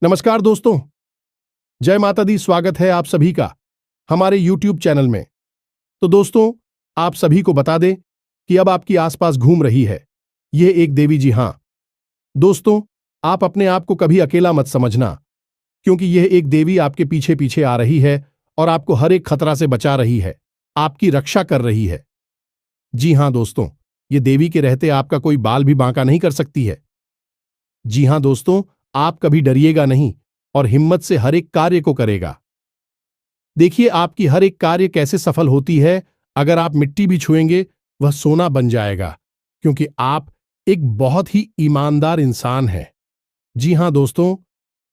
नमस्कार दोस्तों। जय माता दी। स्वागत है आप सभी का हमारे YouTube चैनल में। तो दोस्तों, आप सभी को बता दें कि अब आपकी आसपास घूम रही है ये एक देवी। जी हां दोस्तों, आप अपने आप को कभी अकेला मत समझना, क्योंकि यह एक देवी आपके पीछे पीछे आ रही है और आपको हर एक खतरा से बचा रही है, आपकी रक्षा कर रही है। जी हां दोस्तों, ये देवी के रहते आपका कोई बाल भी बांका नहीं कर सकती है। जी हां दोस्तों, आप कभी डरिएगा नहीं और हिम्मत से हर एक कार्य को करेगा। देखिए, आपकी हर एक कार्य कैसे सफल होती है। अगर आप मिट्टी भी छुएंगे वह सोना बन जाएगा, क्योंकि आप एक बहुत ही ईमानदार इंसान हैं। जी हां दोस्तों,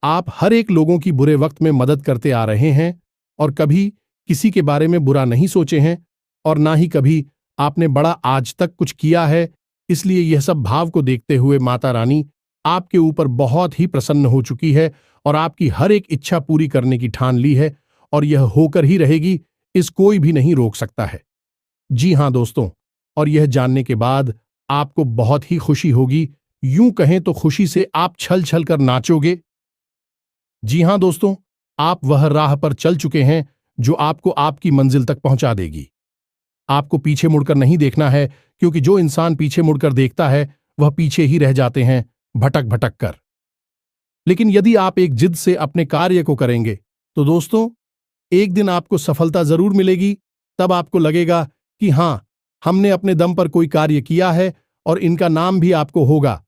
आप हर एक लोगों की बुरे वक्त में मदद करते आ रहे हैं और कभी किसी के बारे में बुरा नहीं सोचे हैं और ना ही कभी आपने बड़ा आज तक कुछ किया है। इसलिए यह सब भाव को देखते हुए माता रानी आपके ऊपर बहुत ही प्रसन्न हो चुकी है और आपकी हर एक इच्छा पूरी करने की ठान ली है, और यह होकर ही रहेगी। इस कोई भी नहीं रोक सकता है। जी हां दोस्तों, और यह जानने के बाद आपको बहुत ही खुशी होगी। यूं कहें तो खुशी से आप छल छल कर नाचोगे। जी हां दोस्तों, आप वह राह पर चल चुके हैं जो आपको आपकी मंजिल तक पहुंचा देगी। आपको पीछे मुड़कर नहीं देखना है, क्योंकि जो इंसान पीछे मुड़कर देखता है वह पीछे ही रह जाते हैं, भटक भटक कर। लेकिन यदि आप एक जिद से अपने कार्य को करेंगे तो दोस्तों, एक दिन आपको सफलता जरूर मिलेगी। तब आपको लगेगा कि हां, हमने अपने दम पर कोई कार्य किया है और इनका नाम भी आपको होगा।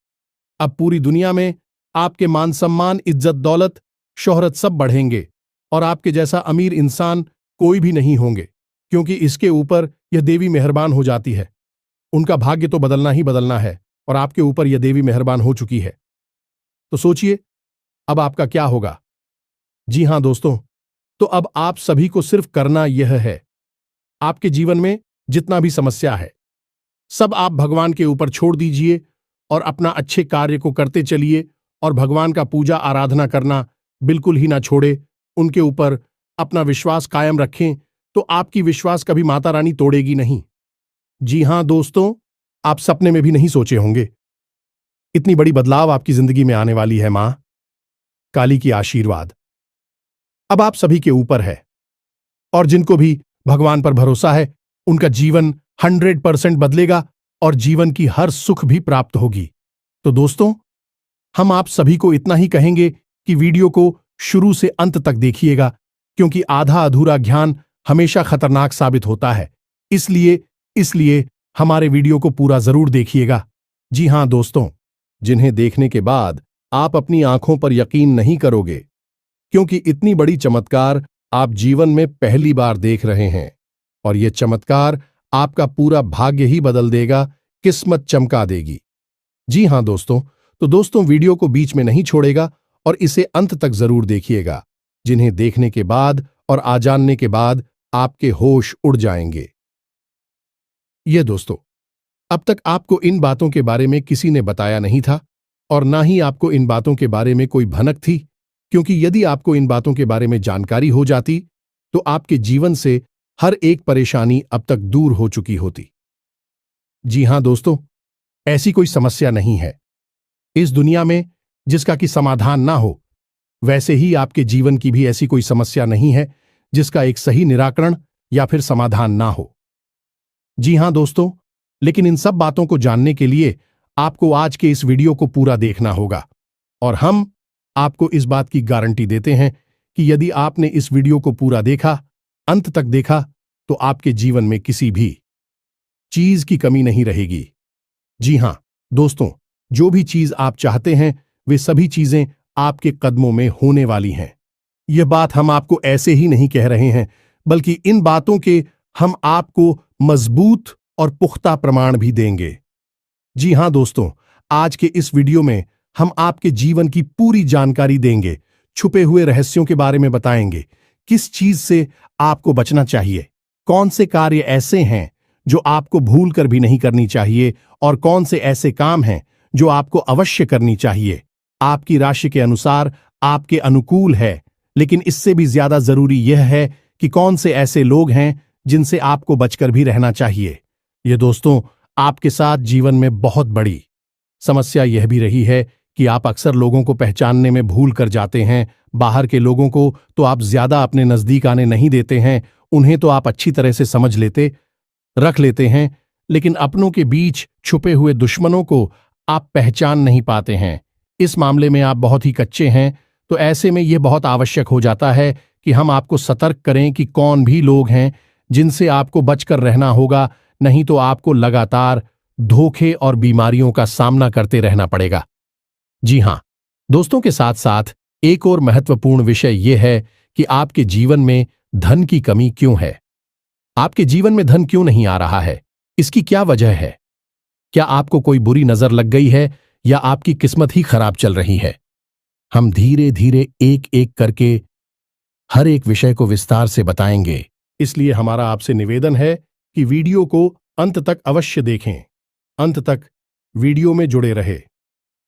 अब पूरी दुनिया में आपके मान सम्मान, इज्जत, दौलत, शोहरत सब बढ़ेंगे और आपके जैसा अमीर इंसान कोई भी नहीं होंगे, क्योंकि इसके ऊपर यह देवी मेहरबान हो जाती है। उनका भाग्य तो बदलना ही बदलना है और आपके ऊपर यह देवी मेहरबान हो चुकी है। तो सोचिए, अब आपका क्या होगा। जी हां दोस्तों, तो अब आप सभी को सिर्फ करना यह है, आपके जीवन में जितना भी समस्या है सब आप भगवान के ऊपर छोड़ दीजिए और अपना अच्छे कार्य को करते चलिए, और भगवान का पूजा आराधना करना बिल्कुल ही ना छोड़े। उनके ऊपर अपना विश्वास कायम रखें, तो आपकी विश्वास कभी माता रानी तोड़ेगी नहीं। जी हां दोस्तों, आप सपने में भी नहीं सोचे होंगे इतनी बड़ी बदलाव आपकी जिंदगी में आने वाली है। मां काली की आशीर्वाद अब आप सभी के ऊपर है, और जिनको भी भगवान पर भरोसा है उनका जीवन 100% बदलेगा और जीवन की हर सुख भी प्राप्त होगी। तो दोस्तों, हम आप सभी को इतना ही कहेंगे कि वीडियो को शुरू से अंत तक देखिएगा, क्योंकि आधा अधूरा ज्ञान हमेशा खतरनाक साबित होता है। इसलिए हमारे वीडियो को पूरा जरूर देखिएगा। जी हां दोस्तों, जिन्हें देखने के बाद आप अपनी आंखों पर यकीन नहीं करोगे, क्योंकि इतनी बड़ी चमत्कार आप जीवन में पहली बार देख रहे हैं, और यह चमत्कार आपका पूरा भाग्य ही बदल देगा, किस्मत चमका देगी। जी हां दोस्तों, तो दोस्तों वीडियो को बीच में नहीं छोड़ेगा और इसे अंत तक जरूर देखिएगा, जिन्हें देखने के बाद और आ जानने के बाद आपके होश उड़ जाएंगे। ये दोस्तों, अब तक आपको इन बातों के बारे में किसी ने बताया नहीं था, और ना ही आपको इन बातों के बारे में कोई भनक थी, क्योंकि यदि आपको इन बातों के बारे में जानकारी हो जाती तो आपके जीवन से हर एक परेशानी अब तक दूर हो चुकी होती। जी हां दोस्तों, ऐसी कोई समस्या नहीं है इस दुनिया में जिसका कि समाधान ना हो। वैसे ही आपके जीवन की भी ऐसी कोई समस्या नहीं है जिसका एक सही निराकरण या फिर समाधान ना हो। जी हां दोस्तों, लेकिन इन सब बातों को जानने के लिए आपको आज के इस वीडियो को पूरा देखना होगा, और हम आपको इस बात की गारंटी देते हैं कि यदि आपने इस वीडियो को पूरा देखा, अंत तक देखा, तो आपके जीवन में किसी भी चीज की कमी नहीं रहेगी। जी हां दोस्तों, जो भी चीज आप चाहते हैं वे सभी चीजें आपके कदमों में होने वाली हैं। यह बात हम आपको ऐसे ही नहीं कह रहे हैं, बल्कि इन बातों के हम आपको मजबूत और पुख्ता प्रमाण भी देंगे। जी हां दोस्तों, आज के इस वीडियो में हम आपके जीवन की पूरी जानकारी देंगे, छुपे हुए रहस्यों के बारे में बताएंगे, किस चीज से आपको बचना चाहिए, कौन से कार्य ऐसे हैं जो आपको भूल कर भी नहीं करनी चाहिए, और कौन से ऐसे काम हैं जो आपको अवश्य करनी चाहिए। आपकी राशि के अनुसार आपके अनुकूल है, लेकिन इससे भी ज्यादा जरूरी यह है कि कौन से ऐसे लोग हैं जिनसे आपको बचकर भी रहना चाहिए। ये दोस्तों, आपके साथ जीवन में बहुत बड़ी समस्या यह भी रही है कि आप अक्सर लोगों को पहचानने में भूल कर जाते हैं। बाहर के लोगों को तो आप ज्यादा अपने नजदीक आने नहीं देते हैं, उन्हें तो आप अच्छी तरह से समझ रख लेते हैं, लेकिन अपनों के बीच छुपे हुए दुश्मनों को आप पहचान नहीं पाते हैं। इस मामले में आप बहुत ही कच्चे हैं, तो ऐसे में यह बहुत आवश्यक हो जाता है कि हम आपको सतर्क करें कि कौन भी लोग हैं जिनसे आपको बचकर रहना होगा, नहीं तो आपको लगातार धोखे और बीमारियों का सामना करते रहना पड़ेगा। जी हां दोस्तों, के साथ साथ एक और महत्वपूर्ण विषय यह है कि आपके जीवन में धन की कमी क्यों है। आपके जीवन में धन क्यों नहीं आ रहा है, इसकी क्या वजह है? क्या आपको कोई बुरी नजर लग गई है या आपकी किस्मत ही खराब चल रही है? हम धीरे धीरे एक एक करके हर एक विषय को विस्तार से बताएंगे, इसलिए हमारा आपसे निवेदन है कि वीडियो को अंत तक अवश्य देखें, अंत तक वीडियो में जुड़े रहे।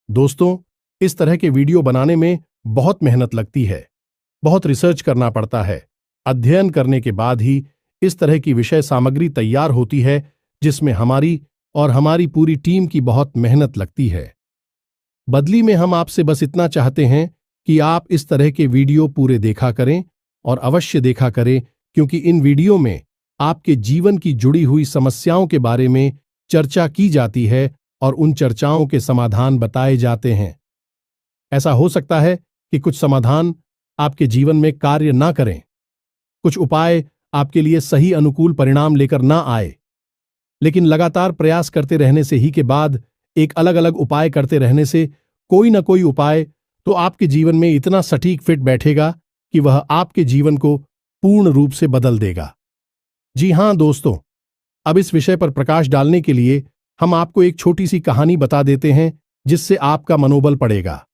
दोस्तों, इस तरह के वीडियो बनाने में बहुत मेहनत लगती है, बहुत रिसर्च करना पड़ता है। अध्ययन करने के बाद ही इस तरह की विषय सामग्री तैयार होती है, जिसमें हमारी और हमारी पूरी टीम की बहुत मेहनत लगती है। बदली में हम आपसे बस इतना चाहते हैं कि आप इस तरह के वीडियो पूरे देखा करें, और अवश्य देखा करें, क्योंकि इन वीडियो में आपके जीवन की जुड़ी हुई समस्याओं के बारे में चर्चा की जाती है और उन चर्चाओं के समाधान बताए जाते हैं। ऐसा हो सकता है कि कुछ समाधान आपके जीवन में कार्य ना करें, कुछ उपाय आपके लिए सही अनुकूल परिणाम लेकर ना आए, लेकिन लगातार प्रयास करते रहने से ही के बाद एक अलग अलग उपाय करते रहने से कोई ना कोई उपाय तो आपके जीवन में इतना सटीक फिट बैठेगा कि वह आपके जीवन को पूर्ण रूप से बदल देगा। जी हां दोस्तों, अब इस विषय पर प्रकाश डालने के लिए हम आपको एक छोटी सी कहानी बता देते हैं, जिससे आपका मनोबल बढ़ेगा।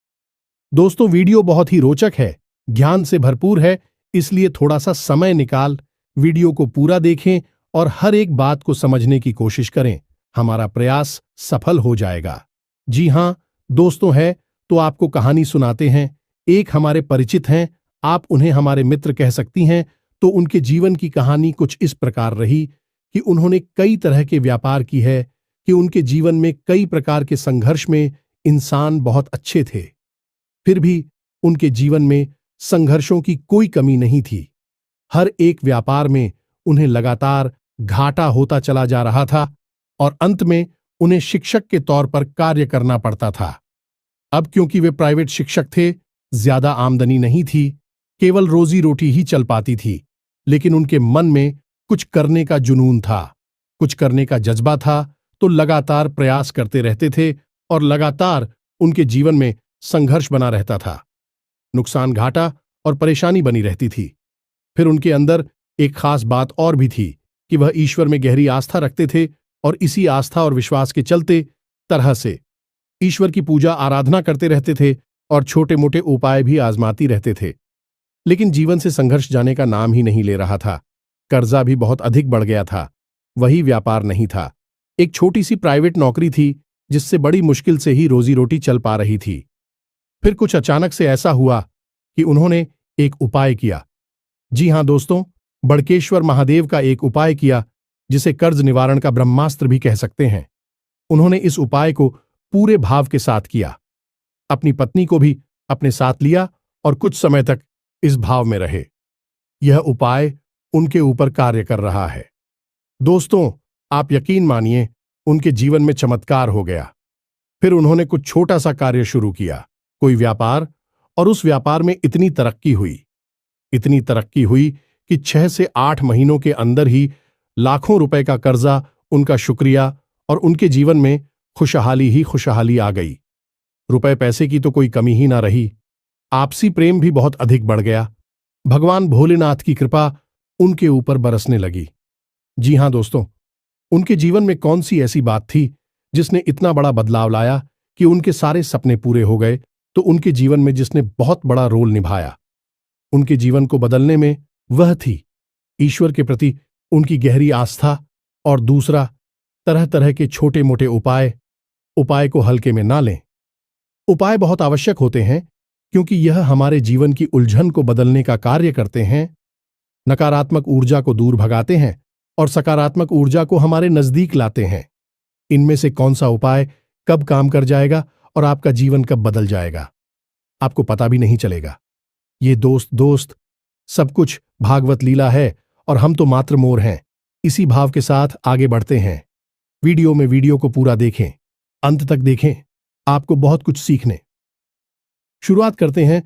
दोस्तों, वीडियो बहुत ही रोचक है, ज्ञान से भरपूर है, इसलिए थोड़ा सा समय निकाल वीडियो को पूरा देखें और हर एक बात को समझने की कोशिश करें। हमारा प्रयास सफल हो जाएगा। जी हां दोस्तों, है तो आपको कहानी सुनाते हैं। एक हमारे परिचित हैं, आप उन्हें हमारे मित्र कह सकती हैं। तो उनके जीवन की कहानी कुछ इस प्रकार रही कि उन्होंने कई तरह के व्यापार की है, कि उनके जीवन में कई प्रकार के संघर्ष में इंसान बहुत अच्छे थे, फिर भी उनके जीवन में संघर्षों की कोई कमी नहीं थी। हर एक व्यापार में उन्हें लगातार घाटा होता चला जा रहा था और अंत में उन्हें शिक्षक के तौर पर कार्य करना पड़ता था। अब क्योंकि वे प्राइवेट शिक्षक थे, ज्यादा आमदनी नहीं थी, केवल रोजी रोटी ही चल पाती थी, लेकिन उनके मन में कुछ करने का जुनून था, कुछ करने का जज्बा था, तो लगातार प्रयास करते रहते थे और लगातार उनके जीवन में संघर्ष बना रहता था। नुकसान, घाटा और परेशानी बनी रहती थी। फिर उनके अंदर एक खास बात और भी थी कि वह ईश्वर में गहरी आस्था रखते थे और इसी आस्था और विश्वास के चलते तरह से ईश्वर की पूजा आराधना करते रहते थे और छोटे मोटे उपाय भी आजमाती रहते थे। लेकिन जीवन से संघर्ष जाने का नाम ही नहीं ले रहा था। कर्जा भी बहुत अधिक बढ़ गया था। वही व्यापार नहीं था, एक छोटी सी प्राइवेट नौकरी थी, जिससे बड़ी मुश्किल से ही रोजी रोटी चल पा रही थी। फिर कुछ अचानक से ऐसा हुआ कि उन्होंने एक उपाय किया। जी हां दोस्तों, बड़केश्वर महादेव का एक उपाय किया, जिसे कर्ज निवारण का ब्रह्मास्त्र भी कह सकते हैं। उन्होंने इस उपाय को पूरे भाव के साथ किया, अपनी पत्नी को भी अपने साथ लिया और कुछ समय तक इस भाव में रहे। यह उपाय उनके ऊपर कार्य कर रहा है। दोस्तों, आप यकीन मानिए, उनके जीवन में चमत्कार हो गया। फिर उन्होंने कुछ छोटा सा कार्य शुरू किया, कोई व्यापार, और उस व्यापार में इतनी तरक्की हुई कि 6 से 8 महीनों के अंदर ही लाखों रुपए का कर्जा, उनका शुक्रिया, और उनके जीवन में खुशहाली ही खुशहाली आ गई। रुपए पैसे की तो कोई कमी ही ना रही। आपसी प्रेम भी बहुत अधिक बढ़ गया। भगवान भोलेनाथ की कृपा उनके ऊपर बरसने लगी। जी हां दोस्तों, उनके जीवन में कौन सी ऐसी बात थी जिसने इतना बड़ा बदलाव लाया कि उनके सारे सपने पूरे हो गए? तो उनके जीवन में जिसने बहुत बड़ा रोल निभाया उनके जीवन को बदलने में, वह थी ईश्वर के प्रति उनकी गहरी आस्था, और दूसरा तरह तरह के छोटे मोटे उपाय को हल्के में ना लें। उपाय बहुत आवश्यक होते हैं, क्योंकि यह हमारे जीवन की उलझन को बदलने का कार्य करते हैं, नकारात्मक ऊर्जा को दूर भगाते हैं और सकारात्मक ऊर्जा को हमारे नजदीक लाते हैं। इनमें से कौन सा उपाय कब काम कर जाएगा और आपका जीवन कब बदल जाएगा आपको पता भी नहीं चलेगा। ये दोस्त सब कुछ भागवत लीला है और हम तो मात्र मोर हैं। इसी भाव के साथ आगे बढ़ते हैं। वीडियो को पूरा देखें, अंत तक देखें, आपको बहुत कुछ सीखने शुरुआत करते हैं।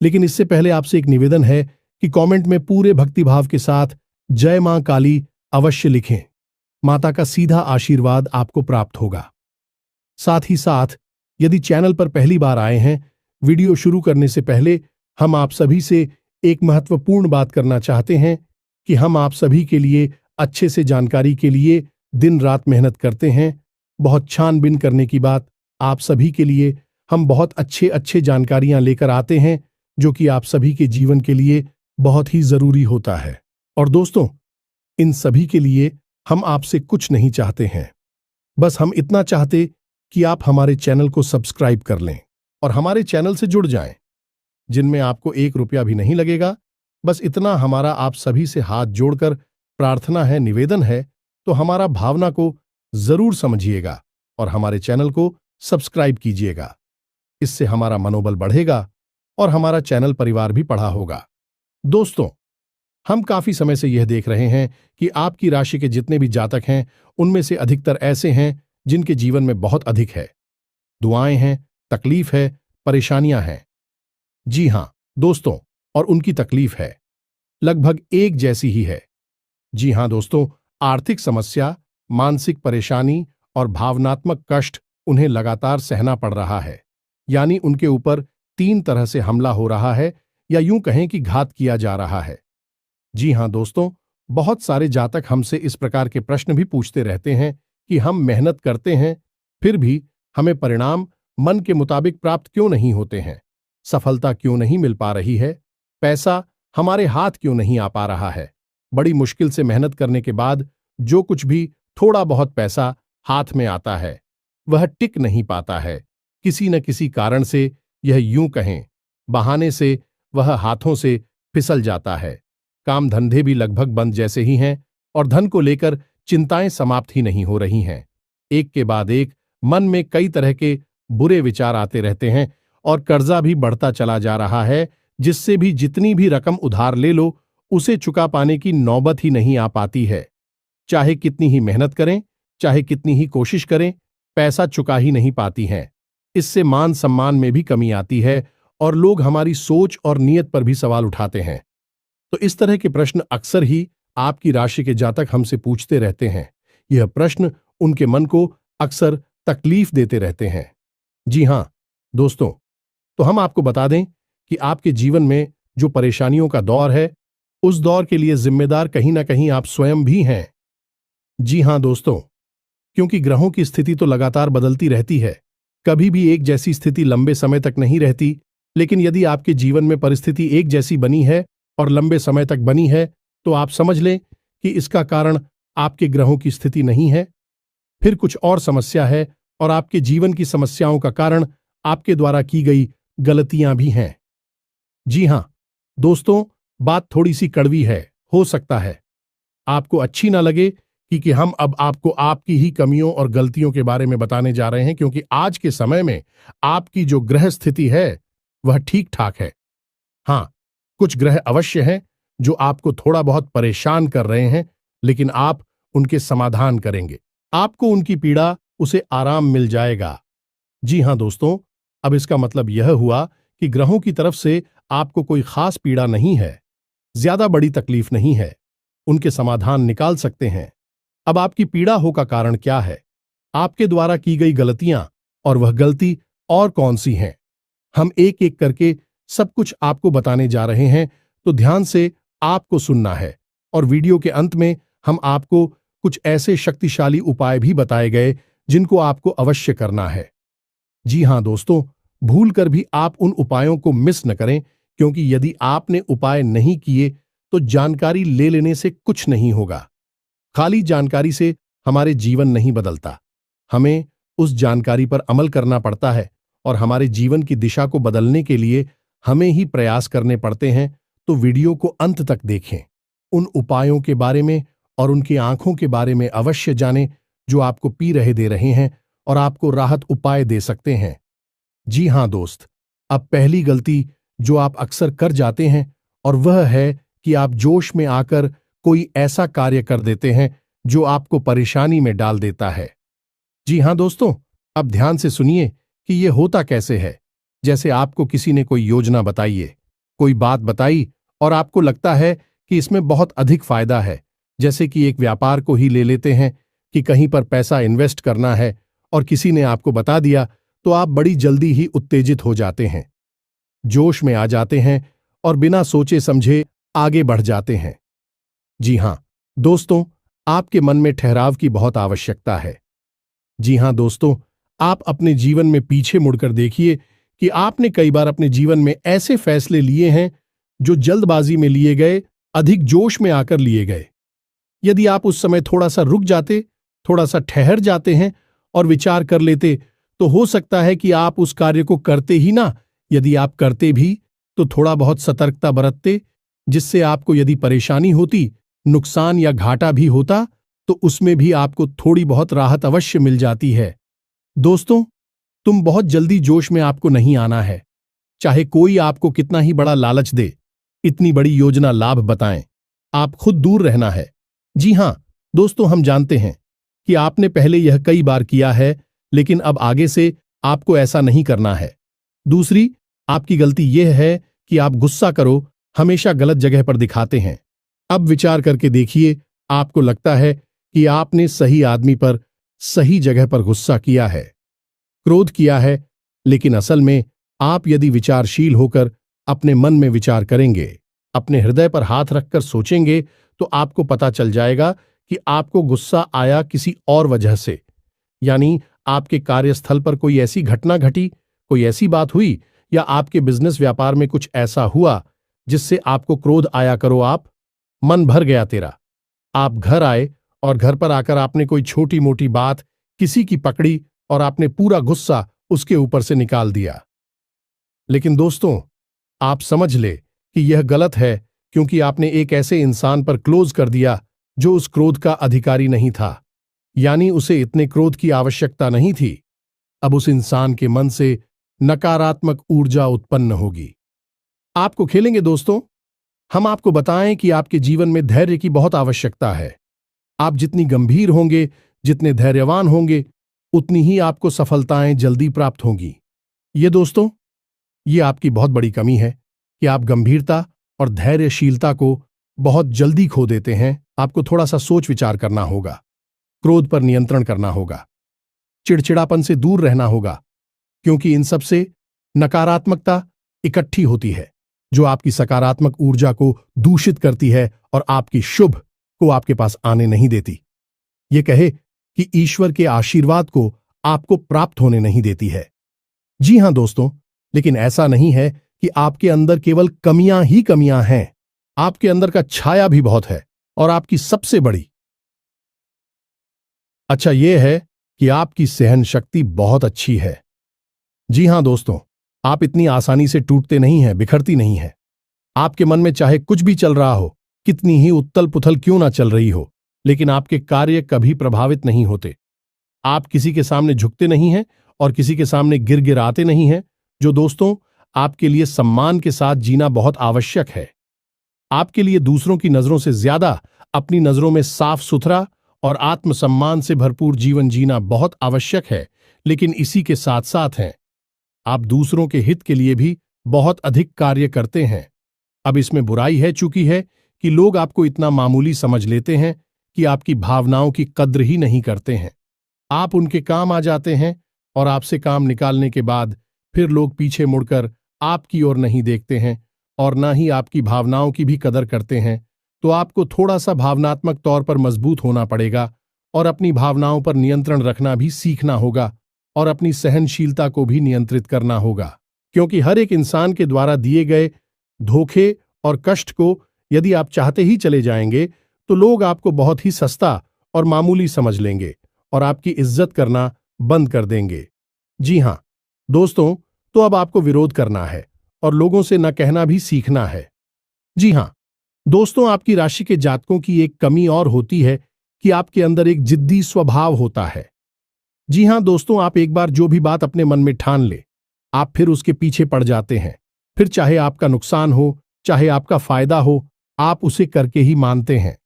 लेकिन इससे पहले आपसे एक निवेदन है कि कमेंट में पूरे भक्तिभाव के साथ जय मां काली अवश्य लिखें। माता का सीधा आशीर्वाद आपको प्राप्त होगा। साथ ही साथ यदि चैनल पर पहली बार आए हैं, वीडियो शुरू करने से पहले हम आप सभी से एक महत्वपूर्ण बात करना चाहते हैं कि हम आप सभी के लिए अच्छे से जानकारी के लिए दिन रात मेहनत करते हैं। बहुत छानबीन करने की बात, आप सभी के लिए हम बहुत अच्छे जानकारियां लेकर आते हैं जो कि आप सभी के जीवन के लिए बहुत ही जरूरी होता है। और दोस्तों, इन सभी के लिए हम आपसे कुछ नहीं चाहते हैं, बस हम इतना चाहते कि आप हमारे चैनल को सब्सक्राइब कर लें और हमारे चैनल से जुड़ जाएं, जिनमें आपको 1 रुपया भी नहीं लगेगा। बस इतना हमारा आप सभी से हाथ जोड़कर प्रार्थना है, निवेदन है, तो हमारा भावना को जरूर समझिएगा और हमारे चैनल को सब्सक्राइब कीजिएगा। इससे हमारा मनोबल बढ़ेगा और हमारा चैनल परिवार भी बढ़ा होगा। दोस्तों, हम काफी समय से यह देख रहे हैं कि आपकी राशि के जितने भी जातक हैं, उनमें से अधिकतर ऐसे हैं जिनके जीवन में बहुत अधिक है, दुआएं हैं, तकलीफ है, परेशानियां हैं। जी हां दोस्तों, और उनकी तकलीफ है लगभग एक जैसी ही है। जी हां दोस्तों, आर्थिक समस्या, मानसिक परेशानी और भावनात्मक कष्ट उन्हें लगातार सहना पड़ रहा है। यानी उनके ऊपर 3 तरह से हमला हो रहा है, या यूं कहें कि घात किया जा रहा है। जी हां दोस्तों, बहुत सारे जातक हमसे इस प्रकार के प्रश्न भी पूछते रहते हैं कि हम मेहनत करते हैं, फिर भी हमें परिणाम मन के मुताबिक प्राप्त क्यों नहीं होते हैं, सफलता क्यों नहीं मिल पा रही है, पैसा हमारे हाथ क्यों नहीं आ पा रहा है। बड़ी मुश्किल से मेहनत करने के बाद जो कुछ भी थोड़ा बहुत पैसा हाथ में आता है, वह टिक नहीं पाता है। किसी न किसी कारण से, यह यूं कहें बहाने से, वह हाथों से फिसल जाता है। काम धंधे भी लगभग बंद जैसे ही हैं और धन को लेकर चिंताएं समाप्त ही नहीं हो रही हैं। एक के बाद एक मन में कई तरह के बुरे विचार आते रहते हैं और कर्जा भी बढ़ता चला जा रहा है, जिससे भी जितनी भी रकम उधार ले लो, उसे चुका पाने की नौबत ही नहीं आ पाती है। चाहे कितनी ही मेहनत करें, चाहे कितनी ही कोशिश करें, पैसा चुका ही नहीं पाती हैं। इससे मान सम्मान में भी कमी आती है और लोग हमारी सोच और नीयत पर भी सवाल उठाते हैं। तो इस तरह के प्रश्न अक्सर ही आपकी राशि के जातक हमसे पूछते रहते हैं। यह प्रश्न उनके मन को अक्सर तकलीफ देते रहते हैं। जी हां दोस्तों, तो हम आपको बता दें कि आपके जीवन में जो परेशानियों का दौर है, उस दौर के लिए जिम्मेदार कहीं ना कहीं आप स्वयं भी हैं। जी हां दोस्तों, क्योंकि ग्रहों की स्थिति तो लगातार बदलती रहती है, कभी भी एक जैसी स्थिति लंबे समय तक नहीं रहती। लेकिन यदि आपके जीवन में परिस्थिति एक जैसी बनी है और लंबे समय तक बनी है, तो आप समझ लें कि इसका कारण आपके ग्रहों की स्थिति नहीं है, फिर कुछ और समस्या है, और आपके जीवन की समस्याओं का कारण आपके द्वारा की गई गलतियां भी हैं। जी हां दोस्तों, बात थोड़ी सी कड़वी है, हो सकता है आपको अच्छी ना लगे कि हम अब आपको आपकी ही कमियों और गलतियों के बारे में बताने जा रहे हैं, क्योंकि आज के समय में आपकी जो ग्रह स्थिति है वह ठीक ठाक है। हां, कुछ ग्रह अवश्य हैं जो आपको थोड़ा बहुत परेशान कर रहे हैं, लेकिन आप उनके समाधान करेंगे, आपको उनकी पीड़ा, उसे आराम मिल जाएगा। जी हां दोस्तों, अब इसका मतलब यह हुआ कि ग्रहों की तरफ से आपको कोई खास पीड़ा नहीं है, ज्यादा बड़ी तकलीफ नहीं है, उनके समाधान निकाल सकते हैं। अब आपकी पीड़ा हो का कारण क्या है, आपके द्वारा की गई गलतियां, और वह गलती और कौन सी हैं, हम एक एक करके सब कुछ आपको बताने जा रहे हैं। तो ध्यान से आपको सुनना है, और वीडियो के अंत में हम आपको कुछ ऐसे शक्तिशाली उपाय भी बताए गए जिनको आपको अवश्य करना है। जी हां दोस्तों, भूल कर भी आप उन उपायों को मिस न करें, क्योंकि यदि आपने उपाय नहीं किए तो जानकारी ले लेने से कुछ नहीं होगा। खाली जानकारी से हमारे जीवन नहीं बदलता, हमें उस जानकारी पर अमल करना पड़ता है, और हमारे जीवन की दिशा को बदलने के लिए हमें ही प्रयास करने पड़ते हैं। तो वीडियो को अंत तक देखें, उन उपायों के बारे में और उनकी आंखों के बारे में अवश्य जानें जो आपको पी रहे दे रहे हैं और आपको राहत उपाय दे सकते हैं। जी हाँ दोस्त, अब पहली गलती जो आप अक्सर कर जाते हैं और वह है कि आप जोश में आकर कोई ऐसा कार्य कर देते हैं जो आपको परेशानी में डाल देता है। जी हाँ दोस्तों, अब ध्यान से सुनिए कि यह होता कैसे है। जैसे आपको किसी ने कोई योजना बताई है, कोई बात बताई और आपको लगता है कि इसमें बहुत अधिक फायदा है। जैसे कि एक व्यापार को ही ले लेते हैं कि कहीं पर पैसा इन्वेस्ट करना है और किसी ने आपको बता दिया तो आप बड़ी जल्दी ही उत्तेजित हो जाते हैं, जोश में आ जाते हैं और बिना सोचे समझे आगे बढ़ जाते हैं। जी हाँ दोस्तों, आपके मन में ठहराव की बहुत आवश्यकता है। जी हाँ दोस्तों, आप अपने जीवन में पीछे मुड़कर देखिए कि आपने कई बार अपने जीवन में ऐसे फैसले लिए हैं जो जल्दबाजी में लिए गए, अधिक जोश में आकर लिए गए। यदि आप उस समय थोड़ा सा रुक जाते, थोड़ा सा ठहर जाते हैं और विचार कर लेते, तो हो सकता है कि आप उस कार्य को करते ही ना, यदि आप करते भी तो थोड़ा बहुत सतर्कता बरतते, जिससे आपको यदि परेशानी होती, नुकसान या घाटा भी होता, तो उसमें भी आपको थोड़ी बहुत राहत अवश्य मिल जाती है। दोस्तों, तुम बहुत जल्दी जोश में आपको नहीं आना है। चाहे कोई आपको कितना ही बड़ा लालच दे, इतनी बड़ी योजना लाभ बताएं, आप खुद दूर रहना है। जी हां दोस्तों, हम जानते हैं कि आपने पहले यह कई बार किया है, लेकिन अब आगे से आपको ऐसा नहीं करना है। दूसरी, आपकी गलती यह है कि आप गुस्सा करो हमेशा गलत जगह पर दिखाते हैं। अब विचार करके देखिए, आपको लगता है कि आपने सही आदमी पर सही जगह पर गुस्सा किया है, क्रोध किया है, लेकिन असल में आप यदि विचारशील होकर अपने मन में विचार करेंगे, अपने हृदय पर हाथ रखकर सोचेंगे, तो आपको पता चल जाएगा कि आपको गुस्सा आया किसी और वजह से। यानी आपके कार्यस्थल पर कोई ऐसी घटना घटी, कोई ऐसी बात हुई, या आपके बिजनेस व्यापार में कुछ ऐसा हुआ जिससे आपको क्रोध आया करो। आप मन भर गया तेरा। आप घर आए और घर पर आकर आपने कोई छोटी मोटी बात किसी की पकड़ी और आपने पूरा गुस्सा उसके ऊपर से निकाल दिया। लेकिन दोस्तों, आप समझ ले कि यह गलत है, क्योंकि आपने एक ऐसे इंसान पर क्लोज कर दिया जो उस क्रोध का अधिकारी नहीं था। यानी उसे इतने क्रोध की आवश्यकता नहीं थी। अब उस इंसान के मन से नकारात्मक ऊर्जा उत्पन्न होगी। आपको खेलेंगे दोस्तों। हम आपको बताएं कि आपके जीवन में धैर्य की बहुत आवश्यकता है। आप जितनी गंभीर होंगे, जितने धैर्यवान होंगे, उतनी ही आपको सफलताएं जल्दी प्राप्त होंगी। ये दोस्तों, ये आपकी बहुत बड़ी कमी है कि आप गंभीरता और धैर्यशीलता को बहुत जल्दी खो देते हैं। आपको थोड़ा सा सोच विचार करना होगा, क्रोध पर नियंत्रण करना होगा, चिड़चिड़ापन से दूर रहना होगा, क्योंकि इन सब से नकारात्मकता इकट्ठी होती है जो आपकी सकारात्मक ऊर्जा को दूषित करती है और आपकी शुभ को आपके पास आने नहीं देती। ये कहे कि ईश्वर के आशीर्वाद को आपको प्राप्त होने नहीं देती है। जी हां दोस्तों, लेकिन ऐसा नहीं है कि आपके अंदर केवल कमियां ही कमियां हैं। आपके अंदर का छाया भी बहुत है, और आपकी सबसे बड़ी अच्छा यह है कि आपकी सहन शक्ति बहुत अच्छी है। जी हां दोस्तों, आप इतनी आसानी से टूटते नहीं हैं, बिखरती नहीं हैं। आपके मन में चाहे कुछ भी चल रहा हो, कितनी ही उत्तल पुथल क्यों ना चल रही हो, लेकिन आपके कार्य कभी प्रभावित नहीं होते। आप किसी के सामने झुकते नहीं हैं और किसी के सामने गिड़गिड़ाते नहीं हैं। जो दोस्तों, आपके लिए सम्मान के साथ जीना बहुत आवश्यक है। आपके लिए दूसरों की नजरों से ज्यादा अपनी नजरों में साफ सुथरा और आत्मसम्मान से भरपूर जीवन जीना बहुत आवश्यक है। लेकिन इसी के साथ साथ हैं, आप दूसरों के हित के लिए भी बहुत अधिक कार्य करते हैं। अब इसमें बुराई है चूंकि है कि लोग आपको इतना मामूली समझ लेते हैं कि आपकी भावनाओं की कद्र ही नहीं करते हैं। आप उनके काम आ जाते हैं और आपसे काम निकालने के बाद फिर लोग पीछे मुड़कर आपकी ओर नहीं देखते हैं और न ही आपकी भावनाओं की भी कदर करते हैं। तो आपको थोड़ा सा भावनात्मक तौर पर मजबूत होना पड़ेगा और अपनी भावनाओं पर नियंत्रण रखना भी सीखना होगा और अपनी सहनशीलता को भी नियंत्रित करना होगा, क्योंकि हर एक इंसान के द्वारा दिए गए धोखे और कष्ट को यदि आप चाहते ही चले जाएंगे तो लोग आपको बहुत ही सस्ता और मामूली समझ लेंगे और आपकी इज्जत करना बंद कर देंगे। जी हां दोस्तों, तो अब आपको विरोध करना है और लोगों से न कहना भी सीखना है। जी हां दोस्तों, आपकी राशि के जातकों की एक कमी और होती है कि आपके अंदर एक जिद्दी स्वभाव होता है। जी हां दोस्तों, आप एक बार जो भी बात अपने मन में ठान ले, आप फिर उसके पीछे पड़ जाते हैं। फिर चाहे आपका नुकसान हो, चाहे आपका फायदा हो, आप उसे करके ही मानते हैं।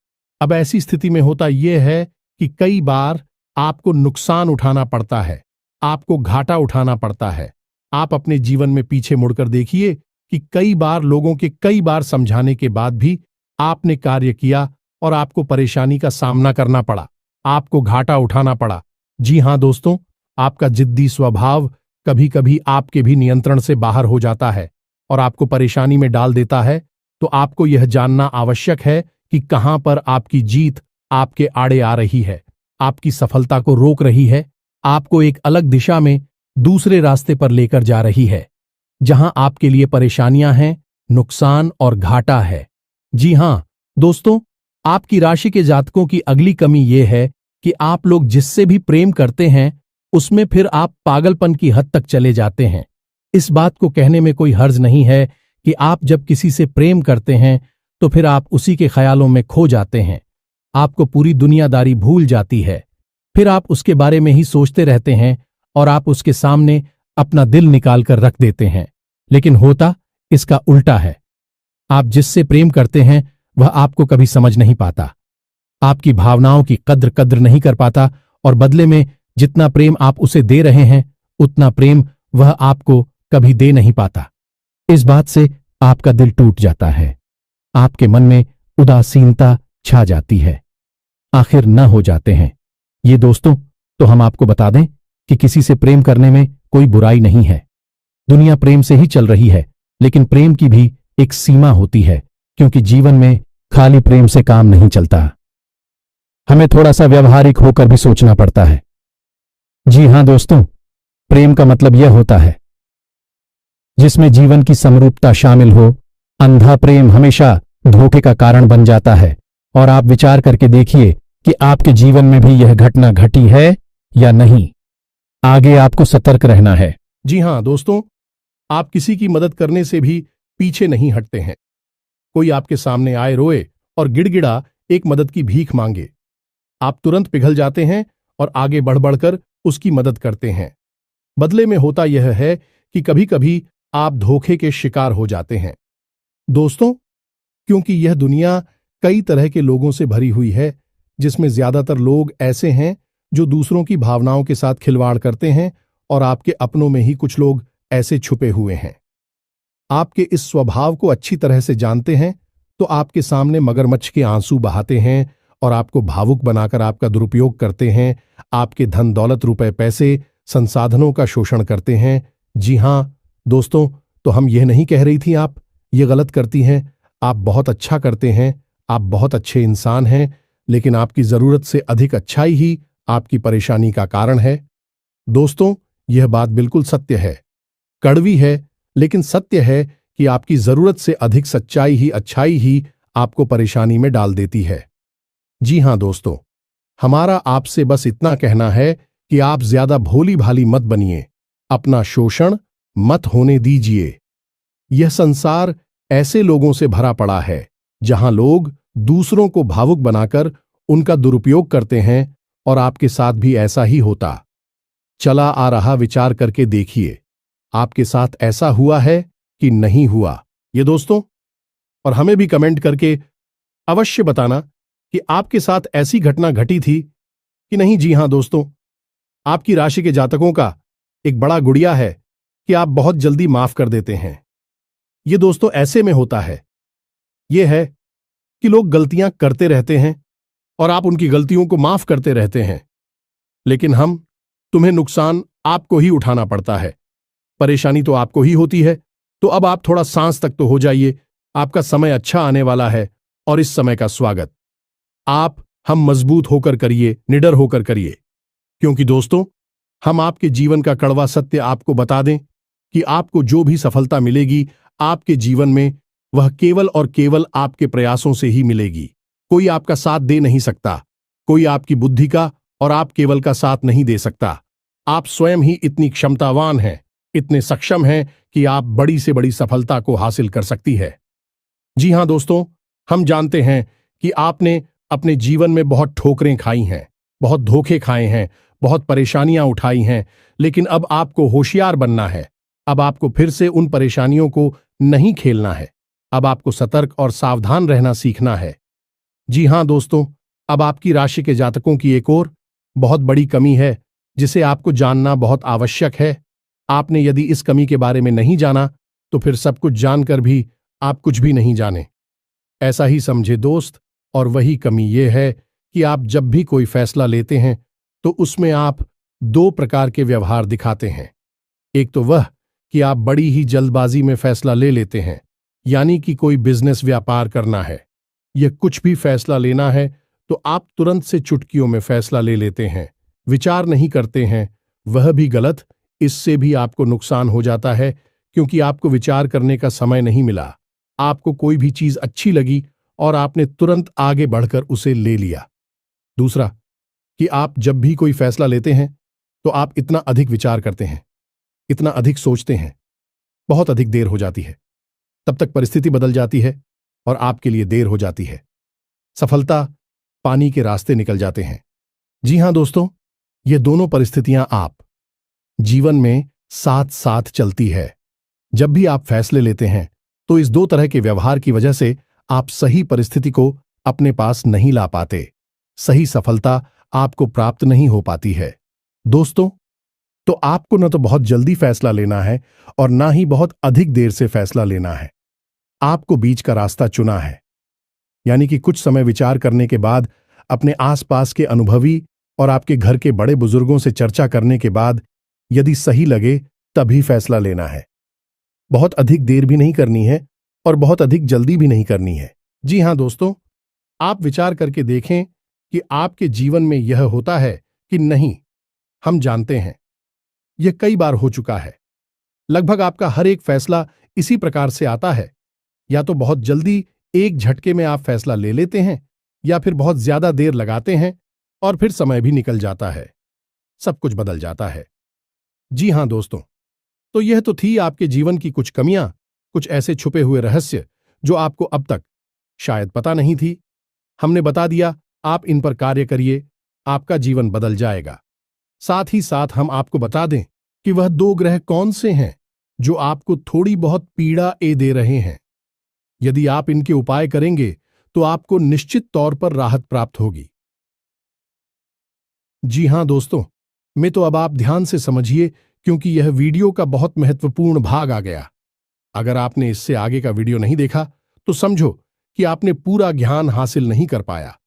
अब ऐसी स्थिति में होता यह है कि कई बार आपको नुकसान उठाना पड़ता है, आपको घाटा उठाना पड़ता है। आप अपने जीवन में पीछे मुड़कर देखिए कि कई बार लोगों के कई बार समझाने के बाद भी आपने कार्य किया और आपको परेशानी का सामना करना पड़ा, आपको घाटा उठाना पड़ा। जी हां दोस्तों, आपका जिद्दी स्वभाव कभी कभी आपके भी नियंत्रण से बाहर हो जाता है और आपको परेशानी में डाल देता है। तो आपको यह जानना आवश्यक है कि कहां पर आपकी जीत आपके आड़े आ रही है, आपकी सफलता को रोक रही है, आपको एक अलग दिशा में दूसरे रास्ते पर लेकर जा रही है, जहां आपके लिए परेशानियां हैं, नुकसान और घाटा है। जी हां दोस्तों, आपकी राशि के जातकों की अगली कमी यह है कि आप लोग जिससे भी प्रेम करते हैं उसमें फिर आप पागलपन की हद तक चले जाते हैं। इस बात को कहने में कोई हर्ज नहीं है कि आप जब किसी से प्रेम करते हैं तो फिर आप उसी के ख्यालों में खो जाते हैं, आपको पूरी दुनियादारी भूल जाती है, फिर आप उसके बारे में ही सोचते रहते हैं और आप उसके सामने अपना दिल निकाल कर रख देते हैं। लेकिन होता इसका उल्टा है। आप जिससे प्रेम करते हैं वह आपको कभी समझ नहीं पाता, आपकी भावनाओं की कद्र नहीं कर पाता और बदले में जितना प्रेम आप उसे दे रहे हैं उतना प्रेम वह आपको कभी दे नहीं पाता। इस बात से आपका दिल टूट जाता है, आपके मन में उदासीनता छा जाती है, आखिर न हो जाते हैं। ये दोस्तों, तो हम आपको बता दें कि किसी से प्रेम करने में कोई बुराई नहीं है। दुनिया प्रेम से ही चल रही है, लेकिन प्रेम की भी एक सीमा होती है, क्योंकि जीवन में खाली प्रेम से काम नहीं चलता, हमें थोड़ा सा व्यवहारिक होकर भी सोचना पड़ता है। जी हां दोस्तों, प्रेम का मतलब यह होता है जिसमें जीवन की समरूपता शामिल हो। अंधा प्रेम हमेशा धोखे का कारण बन जाता है और आप विचार करके देखिए कि आपके जीवन में भी यह घटना घटी है या नहीं। आगे आपको सतर्क रहना है। जी हां दोस्तों, आप किसी की मदद करने से भी पीछे नहीं हटते हैं। कोई आपके सामने आए, रोए और गिड़गिड़ा एक मदद की भीख मांगे, आप तुरंत पिघल जाते हैं और आगे बढ़ बढ़कर उसकी मदद करते हैं। बदले में होता यह है कि कभी कभी आप धोखे के शिकार हो जाते हैं। दोस्तों, क्योंकि यह दुनिया कई तरह के लोगों से भरी हुई है, जिसमें ज्यादातर लोग ऐसे हैं जो दूसरों की भावनाओं के साथ खिलवाड़ करते हैं और आपके अपनों में ही कुछ लोग ऐसे छुपे हुए हैं। आपके इस स्वभाव को अच्छी तरह से जानते हैं तो आपके सामने मगरमच्छ के आंसू बहाते हैं और आपको भावुक बनाकर आपका दुरुपयोग करते हैं, आपके धन दौलत रुपए पैसे संसाधनों का शोषण करते हैं। जी हां दोस्तों, तो हम यह नहीं कह रही थी आप ये गलत करती हैं, आप बहुत अच्छा करते हैं, आप बहुत अच्छे इंसान हैं, लेकिन आपकी जरूरत से अधिक अच्छाई ही आपकी परेशानी का कारण है। दोस्तों, यह बात बिल्कुल सत्य है, कड़वी है, लेकिन सत्य है कि आपकी जरूरत से अधिक सच्चाई ही अच्छाई ही आपको परेशानी में डाल देती है। जी हां दोस्तों, हमारा आपसे बस इतना कहना है कि आप ज्यादा भोली भाली मत बनिए, अपना शोषण मत होने दीजिए। यह संसार ऐसे लोगों से भरा पड़ा है जहां लोग दूसरों को भावुक बनाकर उनका दुरुपयोग करते हैं और आपके साथ भी ऐसा ही होता चला आ रहा। विचार करके देखिए, आपके साथ ऐसा हुआ है कि नहीं हुआ ये दोस्तों, और हमें भी कमेंट करके अवश्य बताना कि आपके साथ ऐसी घटना घटी थी कि नहीं। जी हां दोस्तों, आपकी राशि के जातकों का एक बड़ा गुड़िया है कि आप बहुत जल्दी माफ कर देते हैं। ये दोस्तों ऐसे में होता है, यह है कि लोग गलतियां करते रहते हैं और आप उनकी गलतियों को माफ करते रहते हैं, लेकिन तुम्हें नुकसान आपको ही उठाना पड़ता है, परेशानी तो आपको ही होती है। तो अब आप थोड़ा सांस तक तो हो जाइए, आपका समय अच्छा आने वाला है और इस समय का स्वागत हम मजबूत होकर करिए, निडर होकर करिए, क्योंकि दोस्तों हम आपके जीवन का कड़वा सत्य आपको बता दें कि आपको जो भी सफलता मिलेगी आपके जीवन में वह केवल और केवल आपके प्रयासों से ही मिलेगी। कोई आपका साथ दे नहीं सकता, कोई आपकी बुद्धि का और आप केवल का साथ नहीं दे सकता। आप स्वयं ही इतनी क्षमतावान हैं, इतने सक्षम हैं कि आप बड़ी से बड़ी सफलता को हासिल कर सकती है। जी हां दोस्तों, हम जानते हैं कि आपने अपने जीवन में बहुत ठोकरें खाई हैं, बहुत धोखे खाए हैं, बहुत परेशानियां उठाई हैं, लेकिन अब आपको होशियार बनना है, अब आपको फिर से उन परेशानियों को नहीं खेलना है। अब आपको सतर्क और सावधान रहना सीखना है। जी हां दोस्तों, अब आपकी राशि के जातकों की एक और बहुत बड़ी कमी है जिसे आपको जानना बहुत आवश्यक है। आपने यदि इस कमी के बारे में नहीं जाना तो फिर सब कुछ जानकर भी आप कुछ भी नहीं जाने, ऐसा ही समझे दोस्त। और वही कमी ये है कि आप जब भी कोई फैसला लेते हैं तो उसमें आप दो प्रकार के व्यवहार दिखाते हैं। एक तो वह कि आप बड़ी ही जल्दबाजी में फैसला ले लेते हैं, यानी कि कोई बिजनेस व्यापार करना है या कुछ भी फैसला लेना है तो आप तुरंत से चुटकियों में फैसला ले लेते हैं, विचार नहीं करते हैं। वह भी गलत, इससे भी आपको नुकसान हो जाता है क्योंकि आपको विचार करने का समय नहीं मिला। आपको कोई भी चीज अच्छी लगी और आपने तुरंत आगे बढ़कर उसे ले लिया। दूसरा कि आप जब भी कोई फैसला लेते हैं तो आप इतना अधिक विचार करते हैं, इतना अधिक सोचते हैं, बहुत अधिक देर हो जाती है। तब तक परिस्थिति बदल जाती है और आपके लिए देर हो जाती है। सफलता पानी के रास्ते निकल जाते हैं। जी हां दोस्तों, ये दोनों परिस्थितियां आप जीवन में साथ साथ चलती है। जब भी आप फैसले लेते हैं तो इस दो तरह के व्यवहार की वजह से आप सही परिस्थिति को अपने पास नहीं ला पाते, सही सफलता आपको प्राप्त नहीं हो पाती है। दोस्तों, तो आपको न तो बहुत जल्दी फैसला लेना है और ना ही बहुत अधिक देर से फैसला लेना है। आपको बीच का रास्ता चुना है, यानी कि कुछ समय विचार करने के बाद, अपने आसपास के अनुभवी और आपके घर के बड़े बुजुर्गों से चर्चा करने के बाद यदि सही लगे तभी फैसला लेना है। बहुत अधिक देर भी नहीं करनी है और बहुत अधिक जल्दी भी नहीं करनी है। जी हां दोस्तों, आप विचार करके देखें कि आपके जीवन में यह होता है कि नहीं। हम जानते हैं यह कई बार हो चुका है। लगभग आपका हर एक फैसला इसी प्रकार से आता है, या तो बहुत जल्दी एक झटके में आप फैसला ले लेते हैं या फिर बहुत ज्यादा देर लगाते हैं और फिर समय भी निकल जाता है, सब कुछ बदल जाता है। जी हां दोस्तों, तो यह तो थी आपके जीवन की कुछ कमियां, कुछ ऐसे छुपे हुए रहस्य जो आपको अब तक शायद पता नहीं थी। हमने बता दिया, आप इन पर कार्य करिए, आपका जीवन बदल जाएगा। साथ ही साथ हम आपको बता दें कि वह दो ग्रह कौन से हैं जो आपको थोड़ी बहुत पीड़ा दे रहे हैं। यदि आप इनके उपाय करेंगे तो आपको निश्चित तौर पर राहत प्राप्त होगी। जी हां दोस्तों, मैं तो अब आप ध्यान से समझिए क्योंकि यह वीडियो का बहुत महत्वपूर्ण भाग आ गया। अगर आपने इससे आगे का वीडियो नहीं देखा तो समझो कि आपने पूरा ज्ञान हासिल नहीं कर पाया।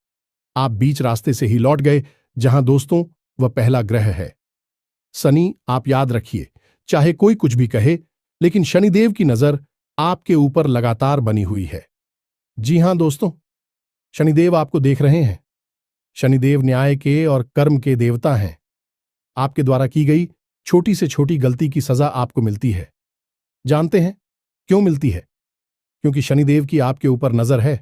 आप बीच रास्ते से ही लौट गए। जहां दोस्तों वह पहला ग्रह है शनि। आप याद रखिए, चाहे कोई कुछ भी कहे, लेकिन शनिदेव की नजर आपके ऊपर लगातार बनी हुई है। जी हां दोस्तों, शनिदेव आपको देख रहे हैं। शनिदेव न्याय के और कर्म के देवता हैं। आपके द्वारा की गई छोटी से छोटी गलती की सजा आपको मिलती है। जानते हैं क्यों मिलती है? क्योंकि शनिदेव की आपके ऊपर नजर है।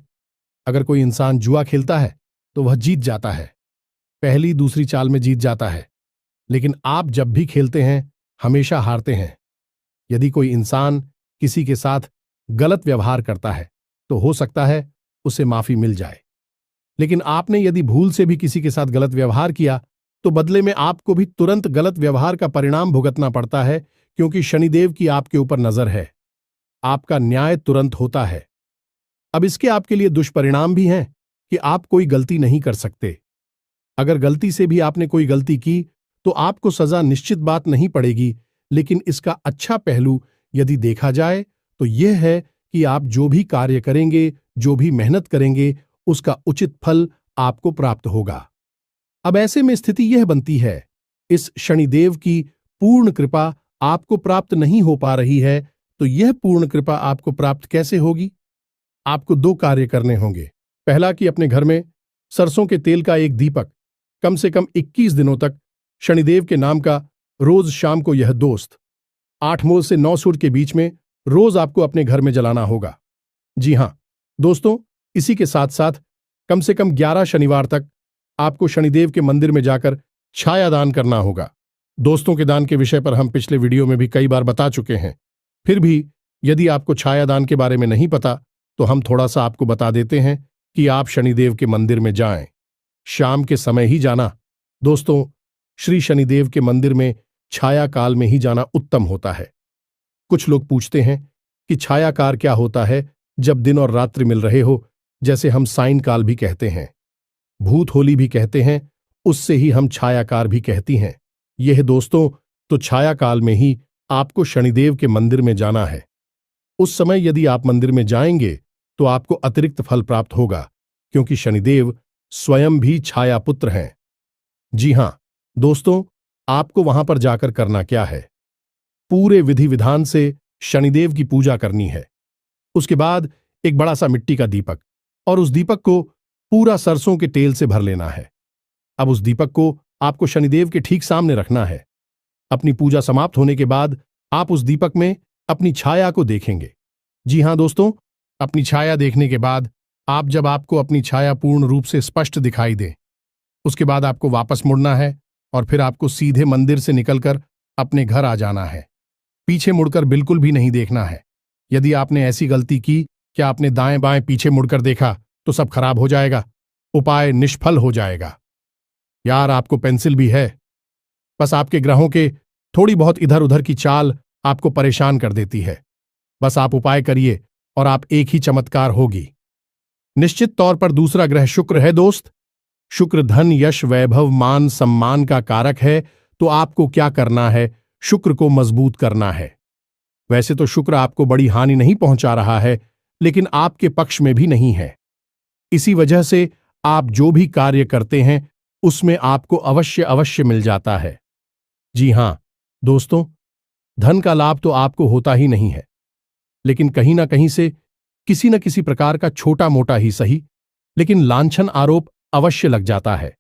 अगर कोई इंसान जुआ खेलता है तो वह जीत जाता है, पहली दूसरी चाल में जीत जाता है, लेकिन आप जब भी खेलते हैं हमेशा हारते हैं। यदि कोई इंसान किसी के साथ गलत व्यवहार करता है तो हो सकता है उसे माफी मिल जाए, लेकिन आपने यदि भूल से भी किसी के साथ गलत व्यवहार किया तो बदले में आपको भी तुरंत गलत व्यवहार का परिणाम भुगतना पड़ता है, क्योंकि शनिदेव की आपके ऊपर नजर है। आपका न्याय तुरंत होता है। अब इसके आपके लिए दुष्परिणाम भी हैं कि आप कोई गलती नहीं कर सकते। अगर गलती से भी आपने कोई गलती की तो आपको सजा निश्चित बात नहीं पड़ेगी, लेकिन इसका अच्छा पहलू यदि देखा जाए तो यह है कि आप जो भी कार्य करेंगे, जो भी मेहनत करेंगे, उसका उचित फल आपको प्राप्त होगा। अब ऐसे में स्थिति यह बनती है, इस शनिदेव की पूर्ण कृपा आपको प्राप्त नहीं हो पा रही है, तो यह पूर्ण कृपा आपको प्राप्त कैसे होगी? आपको दो कार्य करने होंगे। पहला कि अपने घर में सरसों के तेल का एक दीपक कम से कम 21 दिनों तक शनिदेव के नाम का रोज शाम को यह दोस्त 8 मोल से 9 सूर्य के बीच में रोज आपको अपने घर में जलाना होगा। जी हां दोस्तों, इसी के साथ साथ कम से कम 11 शनिवार तक आपको शनिदेव के मंदिर में जाकर छाया दान करना होगा। दोस्तों के दान के विषय पर हम पिछले वीडियो में भी कई बार बता चुके हैं। फिर भी यदि आपको छाया दान के बारे में नहीं पता तो हम थोड़ा सा आपको बता देते हैं कि आप शनिदेव के मंदिर में जाएं। शाम के समय ही जाना। दोस्तों, श्री शनिदेव के मंदिर में छाया काल में ही जाना उत्तम होता है। कुछ लोग पूछते हैं कि छायाकार क्या होता है जब दिन और रात्रि मिल रहे हो, जैसे हम साइन काल भी कहते हैं, भूत होली भी कहते हैं, उससे ही हम छायाकार भी कहती हैं। यह दोस्तों, तो छाया काल में ही आपको शनिदेव के मंदिर में जाना है। उस समय यदि आप मंदिर में जाएंगे तो आपको अतिरिक्त फल प्राप्त होगा, क्योंकि शनिदेव स्वयं भी छाया पुत्र हैं। जी हां दोस्तों, आपको वहां पर जाकर करना क्या है, पूरे विधि विधान से शनिदेव की पूजा करनी है। उसके बाद एक बड़ा सा मिट्टी का दीपक, और उस दीपक को पूरा सरसों के तेल से भर लेना है। अब उस दीपक को आपको शनिदेव के ठीक सामने रखना है। अपनी पूजा समाप्त होने के बाद आप उस दीपक में अपनी छाया को देखेंगे। जी हां दोस्तों, अपनी छाया देखने के बाद जब आपको अपनी छाया पूर्ण रूप से स्पष्ट दिखाई दे, उसके बाद आपको वापस मुड़ना है और फिर आपको सीधे मंदिर से निकलकर अपने घर आ जाना है। पीछे मुड़कर बिल्कुल भी नहीं देखना है। यदि आपने ऐसी गलती की कि आपने दाएं बाएं पीछे मुड़कर देखा तो सब खराब हो जाएगा, उपाय निष्फल हो जाएगा। यार, आपको पेंसिल भी है, बस आपके ग्रहों के थोड़ी बहुत इधर उधर की चाल आपको परेशान कर देती है। बस आप उपाय करिए और आप एक ही चमत्कार होगी। निश्चित तौर पर दूसरा ग्रह शुक्र है दोस्त। शुक्र धन, यश, वैभव, मान सम्मान का कारक है। तो आपको क्या करना है, शुक्र को मजबूत करना है। वैसे तो शुक्र आपको बड़ी हानि नहीं पहुंचा रहा है, लेकिन आपके पक्ष में भी नहीं है। इसी वजह से आप जो भी कार्य करते हैं उसमें आपको अवश्य अवश्य मिल जाता है। जी हां दोस्तों, धन का लाभ तो आपको होता ही नहीं है, लेकिन कहीं ना कहीं से किसी न किसी प्रकार का छोटा मोटा ही सही, लेकिन लांछन आरोप अवश्य लग जाता है।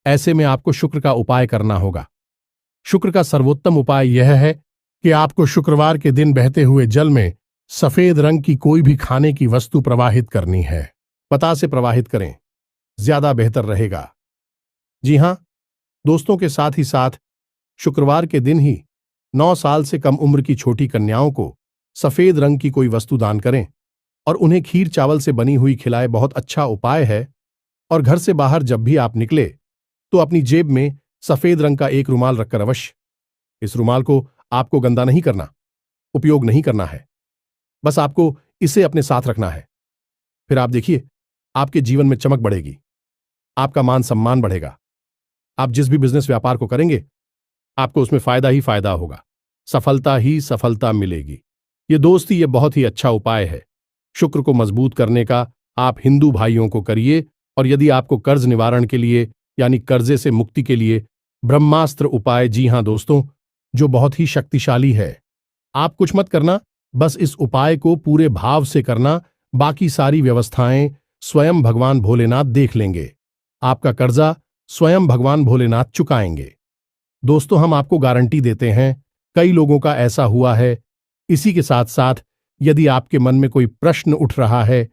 ऐसे में आपको शुक्र का उपाय करना होगा। शुक्र का सर्वोत्तम उपाय यह है कि आपको शुक्रवार के दिन बहते हुए जल में सफेद रंग की कोई भी खाने की वस्तु प्रवाहित करनी है। पता से प्रवाहित करें, ज्यादा बेहतर रहेगा। जी हां दोस्तों, के साथ ही साथ शुक्रवार के दिन ही 9 साल से कम उम्र की छोटी कन्याओं को सफेद रंग की कोई वस्तु दान करें और उन्हें खीर चावल से बनी हुई खिलाए। बहुत अच्छा उपाय है। और घर से बाहर जब भी आप निकले तो अपनी जेब में सफेद रंग का एक रुमाल रखकर अवश्य, इस रुमाल को आपको गंदा नहीं करना, उपयोग नहीं करना है, बस आपको इसे अपने साथ रखना है। फिर आप देखिए, आपके जीवन में चमक बढ़ेगी, आपका मान सम्मान बढ़ेगा। आप जिस भी बिजनेस व्यापार को करेंगे आपको उसमें फायदा ही फायदा होगा, सफलता ही सफलता मिलेगी। ये दोस्ती, ये बहुत ही अच्छा उपाय है शुक्र को मजबूत करने का। आप हिंदू भाइयों को करिए। और यदि आपको कर्ज निवारण के लिए यानी कर्जे से मुक्ति के लिए ब्रह्मास्त्र उपाय, जी हां दोस्तों, जो बहुत ही शक्तिशाली है। आप कुछ मत करना, बस इस उपाय को पूरे भाव से करना। बाकी सारी व्यवस्थाएं स्वयं भगवान भोलेनाथ देख लेंगे। आपका कर्जा स्वयं भगवान भोलेनाथ चुकाएंगे। दोस्तों, हम आपको गारंटी देते हैं, कई लोगों का ऐसा हुआ है। इसी के साथ साथ यदि आपके मन में कोई प्रश्न उठ रहा है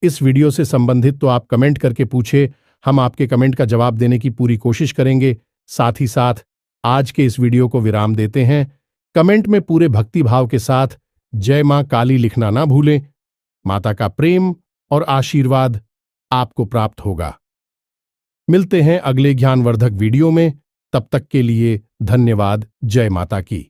इस वीडियो से संबंधित, तो आप कमेंट करके पूछे। हम आपके कमेंट का जवाब देने की पूरी कोशिश करेंगे। साथ ही साथ आज के इस वीडियो को विराम देते हैं। कमेंट में पूरे भक्ति भाव के साथ जय मां काली लिखना ना भूलें। माता का प्रेम और आशीर्वाद आपको प्राप्त होगा। मिलते हैं अगले ज्ञानवर्धक वीडियो में। तब तक के लिए धन्यवाद। जय माता की।